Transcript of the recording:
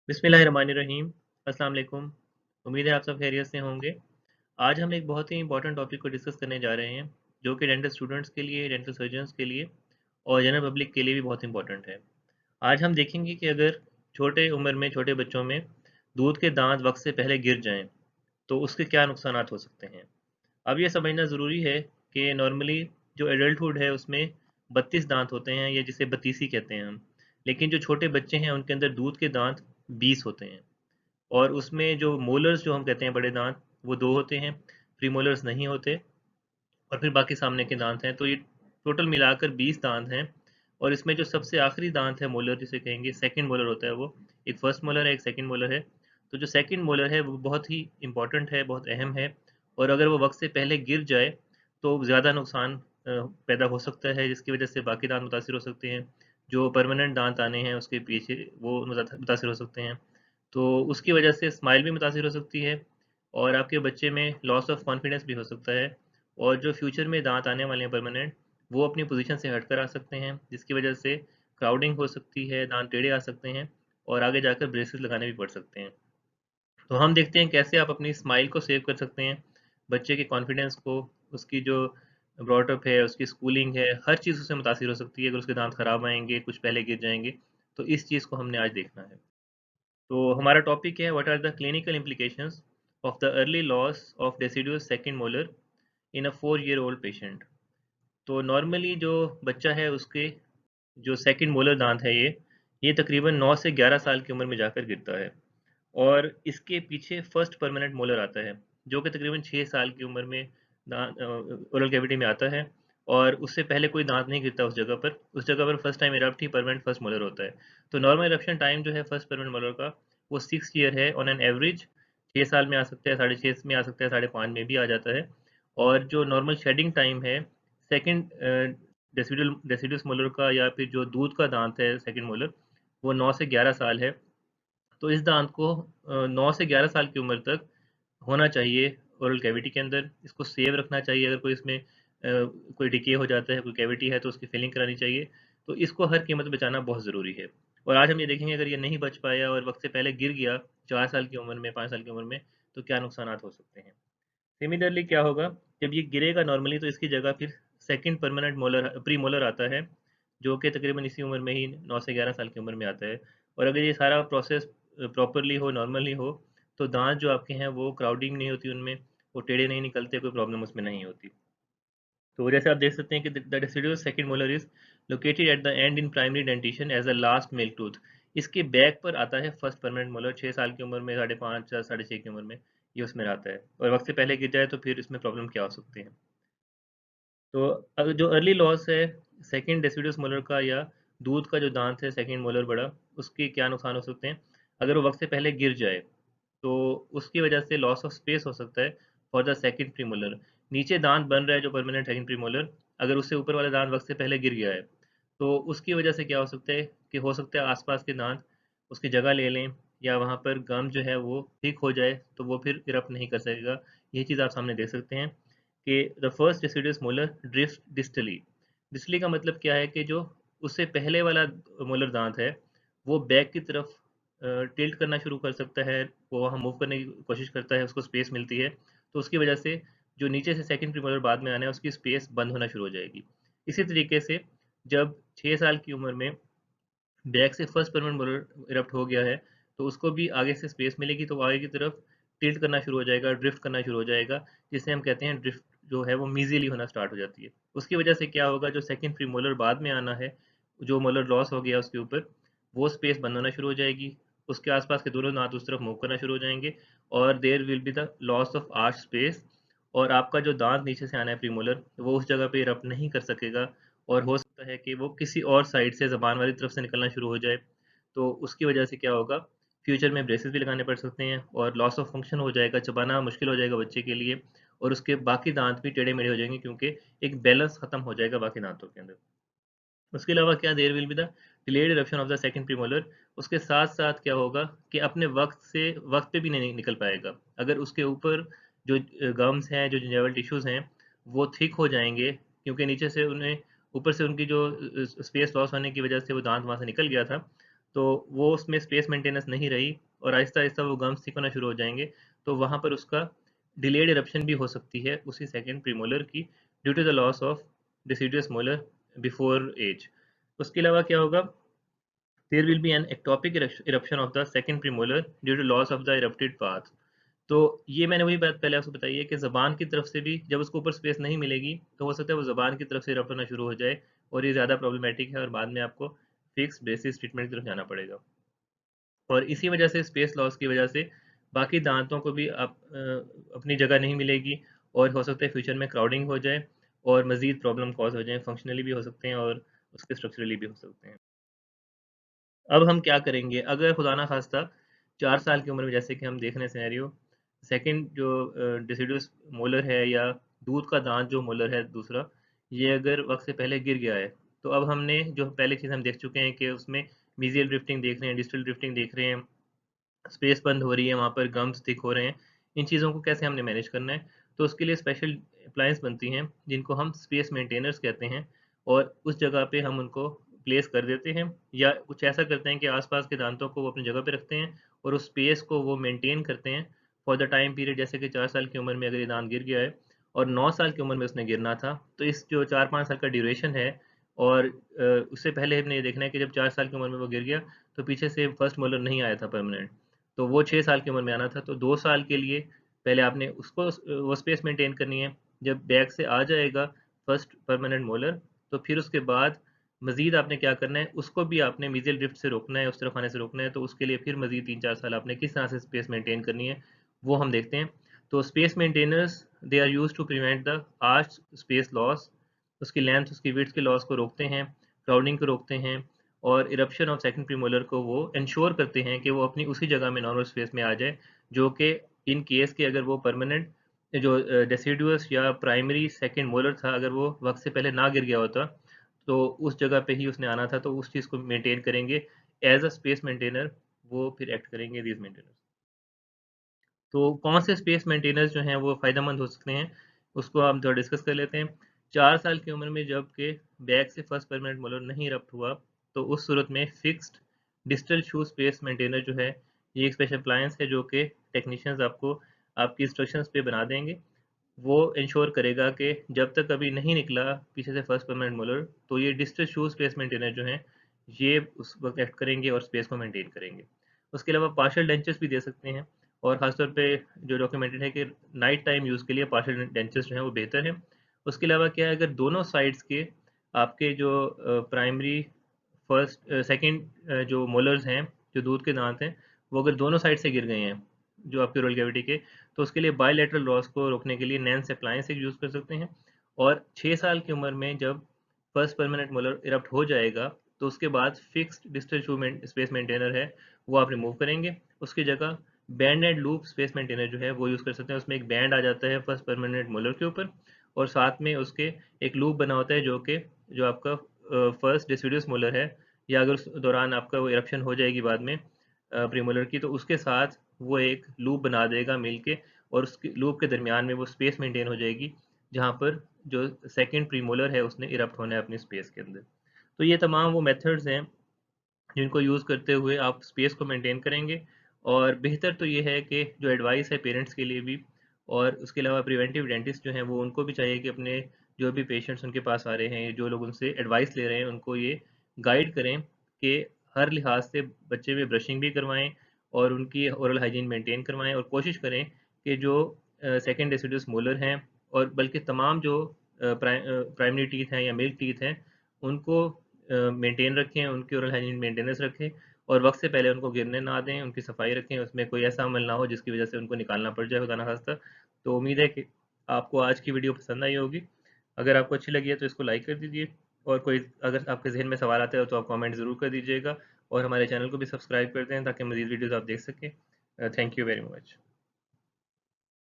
बिस्मिल्लाहिर्रहमानिर्रहीम। अस्सलाम वालेकुम। उम्मीद है आप सब खैरियत से होंगे। आज हम एक बहुत ही इंपॉर्टेंट टॉपिक को डिस्कस करने जा रहे हैं, जो कि डेंटल स्टूडेंट्स के लिए, डेंटल सर्जन्स के लिए और जनरल पब्लिक के लिए भी बहुत इंपॉर्टेंट है। आज हम देखेंगे कि अगर छोटे उम्र में छोटे बच्चों में दूध के दांत वक्त से पहले गिर जाएँ, तो उसके क्या नुकसानात हो सकते हैं। अब ये समझना ज़रूरी है कि नॉर्मली जो एडल्टहुड है उसमें 32 दांत होते हैं, या जिसे बत्तीसी कहते हैं हम। लेकिन जो छोटे बच्चे हैं उनके अंदर दूध के दांत 20 होते हैं। और उसमें जो मोलर्स जो हम कहते हैं बड़े दांत, वो 2 होते हैं, प्रीमोलर्स नहीं होते, और फिर बाकी सामने के दांत हैं। तो ये टोटल मिलाकर 20 दांत हैं। और इसमें जो सबसे आखिरी दांत है, मोलर जिसे कहेंगे, सेकंड मोलर होता है वो। एक फर्स्ट मोलर है, एक सेकंड मोलर है। तो जो सेकंड मोलर है वो बहुत ही इंपॉर्टेंट है, बहुत अहम है। और अगर वो वक्त से पहले गिर जाए तो ज़्यादा नुकसान पैदा हो सकता है, जिसकी वजह से बाकी दांत मुतासिर हो सकते हैं। जो परमानेंट दांत आने हैं उसके पीछे वो मुतासिर हो सकते हैं। तो उसकी वजह से स्माइल भी मुतासिर हो सकती है, और आपके बच्चे में लॉस ऑफ कॉन्फिडेंस भी हो सकता है। और जो फ्यूचर में दांत आने वाले हैं परमानेंट, वो अपनी पोजीशन से हटकर आ सकते हैं, जिसकी वजह से क्राउडिंग हो सकती है, दांत टेढ़े आ सकते हैं, और आगे जाकर ब्रेसेस लगाने भी पड़ सकते हैं। तो हम देखते हैं कैसे आप अपनी स्माइल को सेव कर सकते हैं, बच्चे के कॉन्फिडेंस को, उसकी जो ब्रॉटअप है, उसकी स्कूलिंग है, हर चीज़ उससे मुतासिर हो सकती है अगर उसके दांत खराब आएंगे, कुछ पहले गिर जाएंगे। तो इस चीज़ को हमने आज देखना है। तो हमारा टॉपिक है, what are the clinical implications of the early loss of deciduous second molar in a 4 year old patient. तो नॉर्मली जो बच्चा है उसके जो सेकंड मोलर दांत है, ये तकरीबन 9 से 11 साल की उम्र में जाकर गिरता है। और इसके पीछे फर्स्ट परमानेंट मोलर आता है, जो कि तकरीबन 6 साल की उम्र में ओरल कैविटी में आता है। और उससे पहले कोई दांत नहीं गिरता उस जगह पर फर्स्ट टाइम इरप्ट ही परमानेंट फर्स्ट मोलर होता है। तो नॉर्मल इरप्शन टाइम जो है फर्स्ट परमानेंट मोलर का, वो 6 ईयर है ऑन एन एवरेज। 6 साल में आ सकता है, साढ़े 6 में आ सकता है, साढ़े 5 में भी आ जाता है। और जो नॉर्मल शेडिंग टाइम है सेकंड डेसिडुअस मोलर का, या फिर जो दूध का दांत है सेकंड मोलर, वो 9 से 11 साल है। तो इस दांत को 9 से 11 साल की उम्र तक होना चाहिए ओरल कैविटी के अंदर। इसको सेव रखना चाहिए। अगर कोई इसमें कोई डिके हो जाता है, कोई कैविटी है, तो उसकी फिलिंग करानी चाहिए। तो इसको हर कीमत पे बचाना बहुत ज़रूरी है। और आज हम ये देखेंगे, अगर ये नहीं बच पाया और वक्त से पहले गिर गया 4 साल की उम्र में, 5 साल की उम्र में, तो क्या नुकसानात हो सकते हैं। सिमिलरली क्या होगा, जब ये गिरेगा नॉर्मली, तो इसकी जगह फिर second permanent molar, pre molar आता है, जो कि तकरीबन इसी उम्र में ही 9 से 11 साल की उम्र में आता है। और अगर ये सारा प्रोसेस प्रॉपरली हो, नॉर्मली हो, तो दांत जो आपके हैं वो क्राउडिंग नहीं होती उनमें, वो टेढ़े नहीं निकलते, कोई प्रॉब्लम उसमें नहीं होती। तो जैसे आप देख सकते हैं कि the deciduous second molar is located at the end in primary dentition as the last milk tooth. इसके बैक पर आता है फर्स्ट परमानेंट मोलर, 6 साल की उम्र में, साढ़े 5 या साढ़े 6 की उम्र में ये उसमें आता है। और वक्त से पहले गिर जाए तो फिर इसमें प्रॉब्लम क्या हो सकती है। तो जो अर्ली लॉस है सेकंड डेसिडुअस मोलर का, या दूध का जो दांत है सेकंड मोलर बड़ा, उसके क्या नुकसान हो सकते हैं। अगर वो वक्त से पहले गिर जाए तो उसकी वजह से लॉस ऑफ स्पेस हो सकता है फॉर द सेकंड प्रीमोलर। नीचे दांत बन रहा है जो परमानेंट सेकंड प्रीमोलर, अगर उससे ऊपर वाला दांत वक्त से पहले गिर गया है, तो उसकी वजह से क्या हो सकता है कि हो सकता है आसपास के दांत उसकी जगह ले लें, या वहाँ पर गम जो है वो ठीक हो जाए, तो वो फिर इरप्ट नहीं कर सकेगा। ये चीज़ आप सामने देख सकते हैं कि the first deciduous molar drift distally. Distally का मतलब क्या है कि जो उससे पहले वाला मोलर दांत है, वो बैक की तरफ टिल्ट करना शुरू कर सकता है, वो वहाँ मूव करने की कोशिश करता है, उसको स्पेस मिलती है। तो उसकी वजह से जो नीचे से सेकंड प्रीमोलर बाद में आना है, उसकी स्पेस बंद होना शुरू हो जाएगी। इसी तरीके से जब 6 साल की उम्र में बैक से फर्स्ट परमानेंट मोलर इरप्ट हो गया है, तो उसको भी आगे से स्पेस मिलेगी, तो वो आगे की तरफ टिल्ट करना शुरू हो जाएगा, ड्रिफ्ट करना शुरू हो जाएगा, जिसे हम कहते हैं ड्रिफ्ट जो है वो मीज़िली होना स्टार्ट हो जाती है। उसकी वजह से क्या होगा, जो सेकंड प्रीमोलर बाद में आना है, जो मोलर लॉस हो गया उसके ऊपर, वो स्पेस बंद होना शुरू हो जाएगी। उसके आस-पास के दोनों दाँत उस तरफ मूव करना शुरू हो जाएँगे, और there will be the loss of arch space. और आपका जो दाँत नीचे से आना है प्रीमोलर, वो उस जगह पे इरप्ट नहीं कर सकेगा, और हो सकता है कि वो किसी और साइड से ज़बान वाली तरफ से निकलना शुरू हो जाए। तो उसकी वजह से क्या होगा, फ्यूचर में ब्रेसेस भी लगाने पड़ सकते हैं, और लॉस ऑफ फंक्शन हो जाएगा, चबाना मुश्किल हो जाएगा बच्चे के लिए, और उसके बाकी दाँत भी टेढ़े-मेढ़े हो जाएँगे, क्योंकि एक बैलेंस खत्म हो जाएगा बाकी दाँतों के अंदर। उसके अलावा क्या, there will be the delayed eruption of the second premolar. उसके साथ-साथ क्या होगा कि अपने वक़्त पे भी नहीं निकल पाएगा। अगर उसके ऊपर जो गम्स हैं, जो जिंजाइवल टिश्यूज़ हैं, वो थिक हो जाएँगे, क्योंकि नीचे से उन्हें ऊपर से उनकी जो स्पेस लॉस होने की वजह से वो दाँत वहाँ से निकल गया था। तो वो उसमें स्पेस मेंटेनेंस नहीं रही और आहिस्ता-आहिस्ता वो गम्स थिक होना शुरू हो जाएँगे, तो वहाँ पर उसका डिलेड इरप्शन भी हो सकती है उसी सेकंड प्रीमोलर की due to the loss of deciduous molar before age. उसके अलावा क्या होगा? There will be an ectopic eruption of the second premolar due to loss of the erupted path. तो ये मैंने वही बात पहले आपको बताई है कि ज़बान की तरफ से भी जब उसको ऊपर स्पेस नहीं मिलेगी, तो हो सकता है वो ज़बान की तरफ से इरप्ट होना शुरू हो जाए और ये ज़्यादा प्रॉब्लमैटिक है और बाद में आपको फिक्स्ड बेसिस ट्रीटमेंट की तरफ जाना पड़ेगा। और इसी वजह से स्पेस लॉस की वजह से बाकी दांतों को भी अपनी जगह नहीं मिलेगी और हो सकता है फ्यूचर में क्राउडिंग हो जाए और मज़ीद प्रॉब्लम कॉज़ हो जाएँ, फंक्शनली भी हो सकते हैं और उसके स्ट्रक्चरली भी हो सकते हैं। अब हम क्या करेंगे? अगर खुदा ना ख़ास्ता 4 साल की उम्र में जैसे कि हम देख रहे हैं सिनेरियो, सेकंड जो डिसिडुअस मोलर है या दूध का दाँत जो मोलर है दूसरा, ये अगर वक़्त से पहले गिर गया है, तो अब हमने जो पहले चीज़ हम देख चुके हैं कि उसमें मीज़ियल ड्रिफ्टिंग देख रहे हैं, डिस्टल ड्रिफ्टिंग देख रहे हैं, स्पेस बंद हो रही है, वहाँ पर गम्स थिक हो रहे हैं। इन चीज़ों को कैसे हमने मैनेज करना है? तो उसके लिए स्पेशल अप्लायंस बनती हैं, जिनको हम स्पेस मेंटेनर्स कहते हैं और उस जगह पे हम उनको प्लेस कर देते हैं या कुछ ऐसा करते हैं कि आस-पास के दांतों को वो अपनी जगह पे रखते हैं और उस स्पेस को वो मेंटेन करते हैं फॉर द टाइम पीरियड जैसे कि 4 साल की उम्र में अगर ये दाँत गिर गया है और 9 साल की उम्र में उसने गिरना था, तो इस जो 4-5 साल का ड्यूरेशन है और उससे पहले हमने ये देखना है कि जब 4 साल की उम्र में वो गिर गया, तो पीछे से फर्स्ट मोलर नहीं आया था परमानेंट। तो वो 6 साल की उम्र में आना था, तो 2 साल के लिए पहले आपने उसको वो स्पेस मेंटेन करनी है। जब बैक से आ जाएगा फर्स्ट परमानेंट मोलर, तो फिर उसके बाद मज़ीद आपने क्या करना है, उसको भी आपने मीज़ियल ड्रिफ्ट से रोकना है, उस तरफ आने से रोकना है, तो उसके लिए फिर मज़ीद 3-4 साल आपने किस तरह से स्पेस मेंटेन करनी है, वो हम देखते हैं। तो space maintainers they are used to prevent the arch space loss, उसकी लेंथ, उसकी विड्थ के लॉस को रोकते हैं, क्राउडिंग को रोकते हैं और इरप्शन ऑफ सेकंड प्रीमोलर को वो एंश्योर करते हैं कि वो अपनी उसी जगह में नॉर्मल स्पेस में आ जाए, जो कि इन केस के अगर वो परमानेंट जो डेसिडुअस या प्राइमरी सेकंड मोलर था, अगर वो वक़्त से पहले ना गिर गया होता, तो उस जगह पे ही उसने आना था, तो उस चीज़ को मेंटेन करेंगे। एज़ अ स्पेस मेंटेनर वो फिर एक्ट करेंगे दीज़ मेंटेनर्स। तो कौन से स्पेस मेंटेनर्स जो हैं वो फ़ायदेमंद हो सकते हैं, उसको हम थोड़ा डिस्कस कर लेते हैं। 4 साल की उम्र में जबकि बैक से फर्स्ट परमानेंट मोलर नहीं इरप्ट हुआ, तो उस सूरत में फिक्स्ड डिस्टल शू स्पेस मेंटेनर जो है, ये एक स्पेशल अप्लायंस है जो कि टेक्नीशियंस आपको आपकी इंस्ट्रक्शंस पे बना देंगे। वो इंश्योर करेगा कि जब तक अभी नहीं निकला पीछे से फर्स्ट परमानेंट मोलर, तो ये डिस्टल शू स्पेस मेंटेनर जो हैं, ये उस वक़्त एक्ट करेंगे और स्पेस को मेंटेन करेंगे। उसके अलावा पार्शियल डेंचर्स भी दे सकते हैं और ख़ास तौर पे जो डॉक्यूमेंटेड है कि नाइट टाइम यूज़ के लिए पार्शियल डेंचर्स जो हैं वो बेहतर हैं। उसके अलावा क्या है अगर दोनों साइड्स के आपके जो प्राइमरी फर्स्ट सेकंड जो मोलर्स हैं, जो दूध के दाँत हैं, वो अगर दोनों साइड से गिर गए हैं, जो आपके ओरल कैविटी के, तो उसके लिए बायलैटरल लॉस को रोकने के लिए नैन्स अप्लायंस एक यूज़ कर सकते हैं और 6 साल की उम्र में जब फर्स्ट परमानेंट मोलर इरप्ट हो जाएगा, तो उसके बाद फिक्स्ड डिस्टल शू स्पेस मेंटेनर है, वो आप रिमूव करेंगे। उसकी जगह band and loop space maintainer जो है वो यूज़ कर सकते हैं। उसमें एक बैंड आ जाता है फर्स्ट परमानेंट मोलर के ऊपर और साथ में उसके एक लूप बना होता है जो आपका फर्स्ट डेसिडुअस मोलर है या अगर उस दौरान आपका वो इरप्शन हो जाएगी बाद में प्रीमोलर की, तो उसके साथ वो एक लूप बना देगा मिल के और उसके लूप के दरमियान में वो स्पेस मेंटेन हो जाएगी, जहाँ पर जो सेकंड प्रीमोलर है उसने इरप्ट होना है अपनी स्पेस के अंदर। तो ये तमाम वो मेथड्स हैं जिनको यूज़ करते हुए आप स्पेस को मेंटेन करेंगे और बेहतर तो ये है कि जो एडवाइस है पेरेंट्स के लिए भी और उसके अलावा प्रिवेंटिव डेंटिस्ट जो हैं वो उनको भी चाहिए कि अपने जो भी पेशेंट्स उनके पास आ रहे हैं, जो लोग उनसे एडवाइस ले रहे हैं, उनको ये गाइड करें कि हर लिहाज से बच्चे में ब्रशिंग भी करवाएँ और उनकी ओरल हाइजीन मेंटेन करवाएँ और कोशिश करें कि जो सेकंड डेसिडुअस मोलर हैं और बल्कि तमाम जो प्राइमरी टीथ हैं या मिल्क टीथ हैं, उनको मेंटेन रखें, उनकी ओरल हाइजीन मेंटेनेंस रखें और वक़्त से पहले उनको गिरने ना दें, उनकी सफाई रखें, उसमें कोई ऐसा अमल ना हो जिसकी वजह से उनको निकालना पड़ जाए खुदा ना ख़ास्ता। तो उम्मीद है कि आपको आज की वीडियो पसंद आई होगी। अगर आपको अच्छी लगी है तो इसको लाइक कर दीजिए और कोई अगर आपके ज़हन में सवाल आते हो तो आप कमेंट ज़रूर कर दीजिएगा और हमारे चैनल को भी सब्सक्राइब कर दें ताकि मज़ीद वीडियोज़ आप देख सकें। Thank you very much.